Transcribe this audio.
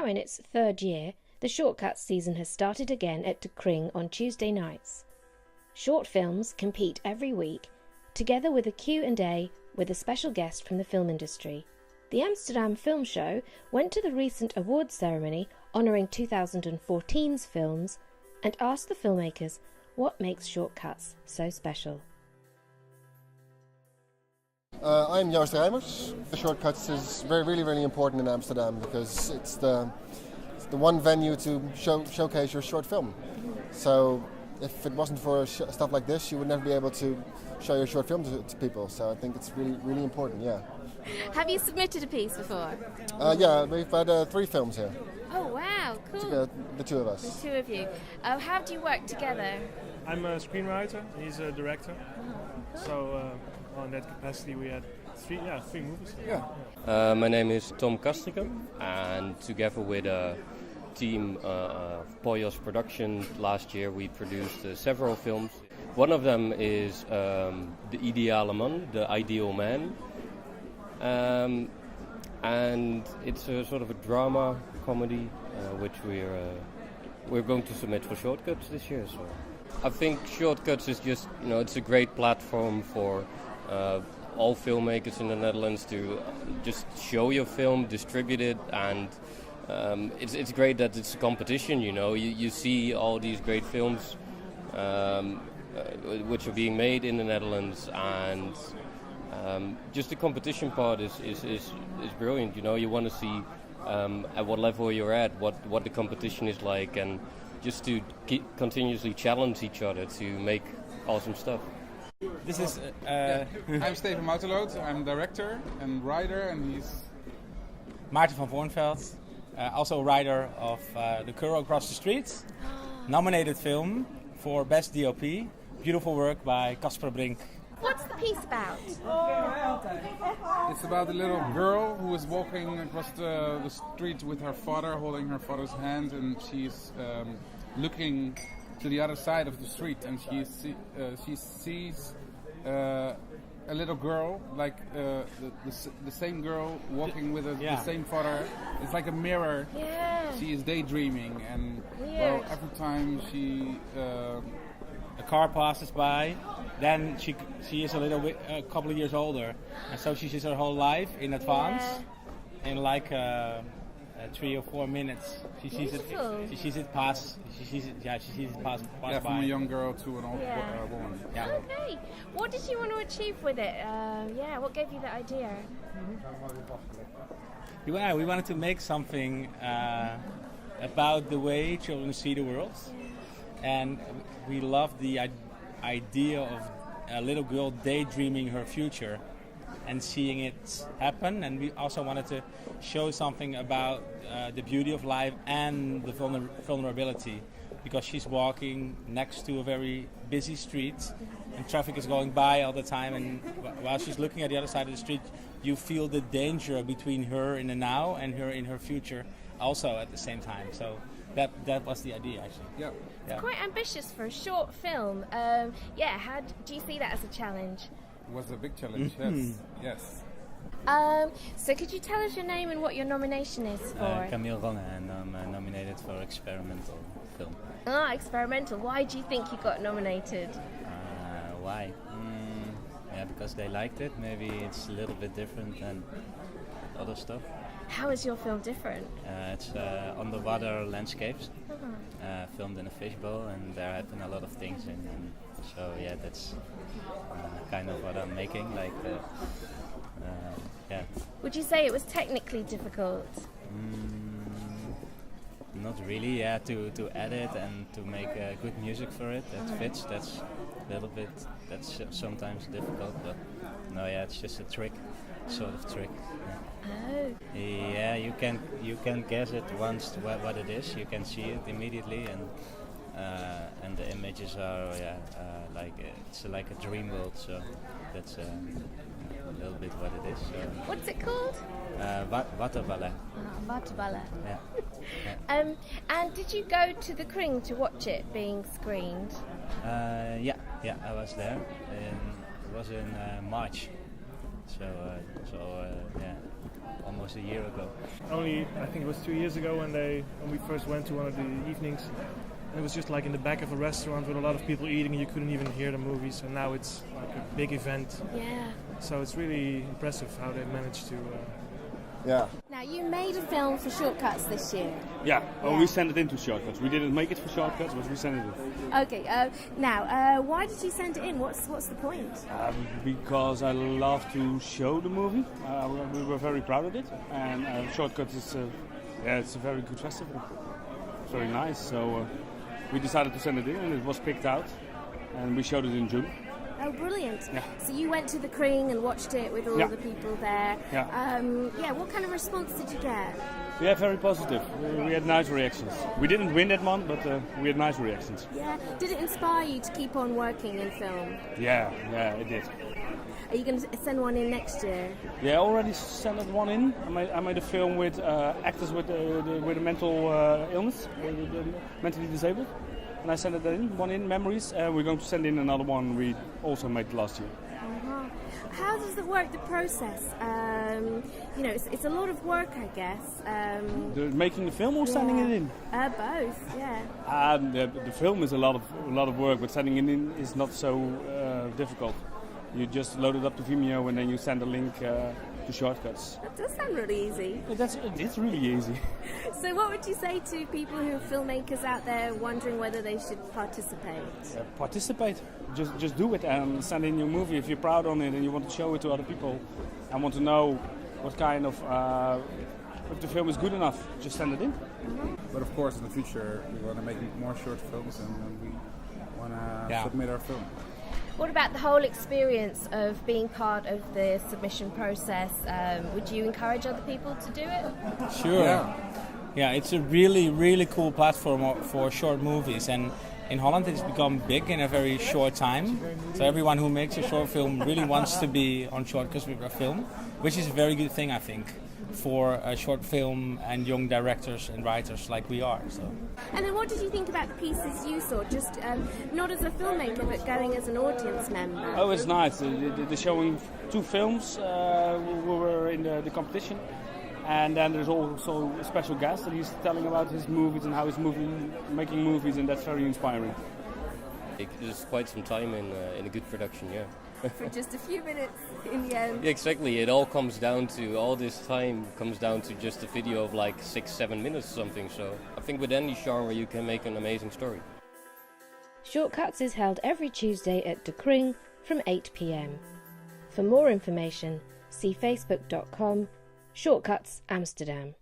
Now in its third year, the Shortcutz season has started again at De Kring on Tuesday nights. Short films compete every week, together with a Q&A with a special guest from the film industry. The Amsterdam Film Show went to the recent awards ceremony honouring 2014's films and asked the filmmakers what makes Shortcutz so special. I'm Joost Rijmers. The Shortcutz is really important in Amsterdam because it's the one venue to showcase your short film. So if it wasn't for stuff like this, you would never be able to show your short film to people. So I think it's really important, yeah. Have you submitted a piece before? Yeah, we've had 3 films here. Oh wow, cool. Together, the 2 of us. The 2 of you. How do you work together? I'm a screenwriter, he's a director. Cool. So in that capacity we had 3 movies. Yeah. My name is Tom Kastrikum, and together with a team of Boyos production last year we produced several films. One of them is The Ideale Man, The Ideal Man. And it's a sort of a drama comedy which we're going to submit for Shortcutz this year. So I think Shortcutz is just, it's a great platform for all filmmakers in the Netherlands to just show your film, distribute it, and it's great that it's a competition. You see all these great films which are being made in the Netherlands, and just the competition part is brilliant. You want to see at what level you're at, what the competition is like, and just to continuously challenge each other to make awesome stuff. This is I'm Steven Mouterloot. I'm director and writer, and he's Maarten van Voornveld, also writer of The Girl Across the Street, nominated film for Best DOP. Beautiful work by Casper Brink. What's the piece about? It's about a little girl who is walking across the street with her father, holding her father's hand, and she's looking to the other side of the street, and she sees a little girl, like the same girl walking with the same father. It's like a mirror. Yeah. She is daydreaming, and every time she a car passes by, then she is a couple of years older, and so she sees her whole life in advance, in like 3 or 4 minutes. She sees it pass. She sees it pass by. From a young girl to an old woman. Yeah. Okay. What did you want to achieve with it? What gave you the idea? We wanted to make something about the way children see the world. And we love the idea of a little girl daydreaming her future and seeing it happen. And we also wanted to show something about the beauty of life and the vulnerability, because she's walking next to a very busy street and traffic is going by all the time. And while she's looking at the other side of the street, you feel the danger between her in the now and her in her future also at the same time. So that was the idea, actually. Yeah. It's quite ambitious for a short film. How do you see that as a challenge? It was a big challenge, yes. So could you tell us your name and what your nomination is for? Camille Ronne, and I'm nominated for experimental film. Experimental. Why do you think you got nominated? Why? Because they liked it. Maybe it's a little bit different than other stuff. How is your film different? It's underwater landscapes, filmed in a fishbowl, and there happen a lot of things. And so that's kind of what I'm making. Would you say it was technically difficult? Not really. To edit and to make good music for it that fits. That's a little bit. That's sometimes difficult, but no, it's just a trick, sort of trick. Oh. Yeah, you can guess it once what it is. You can see it immediately, and the images are it's like a dream world. So that's a little bit what it is. So. What's it called? Waterballen. Waterballen. Yeah. And did you go to the Kring to watch it being screened? Yeah, I was there. It was in March. So almost a year ago. Only, I think it was 2 years ago when we first went to one of the evenings. And it was just like in the back of a restaurant with a lot of people eating and you couldn't even hear the movies. And now it's like a big event. Yeah. So it's really impressive how they managed to... Yeah. Now, you made a film for Shortcutz this year. Yeah, we sent it into Shortcutz. We didn't make it for Shortcutz, but we sent it in. Okay, now, why did you send it in? What's the point? Because I love to show the movie. We were very proud of it. And Shortcutz is it's a very good festival. It's very nice. So we decided to send it in and it was picked out. And we showed it in June. Oh, brilliant. Yeah. So you went to the Kring and watched it with all the people there. Yeah. What kind of response did you get? Yeah, very positive. We had nice reactions. We didn't win that one, but we had nice reactions. Yeah. Did it inspire you to keep on working in film? Yeah, it did. Are you going to send one in next year? Yeah, I already sent one in. I made a film with actors with a mental illness, mentally disabled. And I sent it one in, Memories, and we're going to send in another one we also made last year. Uh-huh. How does it work, the process? It's a lot of work, I guess. Making the film or sending it in? Both, yeah. The film is a lot of work, but sending it in is not so difficult. You just load it up to Vimeo and then you send a link to Shortcutz. That does sound really easy. It's really easy. So what would you say to people who are filmmakers out there wondering whether they should participate? Participate. Just do it and send in your movie if you're proud on it and you want to show it to other people and want to know what kind of if the film is good enough. Just send it in. Mm-hmm. But of course, in the future, we want to make more short films and we want to submit our film. What about the whole experience of being part of the submission process? Would you encourage other people to do it? Sure. Yeah, it's a really, really cool platform for short movies. And in Holland it's become big in a very short time. So everyone who makes a short film really wants to be on Shortcutz with a film, which is a very good thing, I think, for a short film and young directors and writers like we are. So. And then what did you think about the pieces you saw, just not as a filmmaker but going as an audience member? Oh, it's nice. They're showing 2 films who were in the competition. And then there's also a special guest that he's telling about his movies and how he's making movies, and that's very inspiring. There's quite some time in a good production, yeah. For just a few minutes in the end. Yeah, exactly. It all comes down to, all this time comes down to just a video of like 6-7 minutes or something. So I think with any genre you can make an amazing story. Shortcutz is held every Tuesday at De Kring from 8 p.m. For more information, see facebook.com/Shortcutz Amsterdam.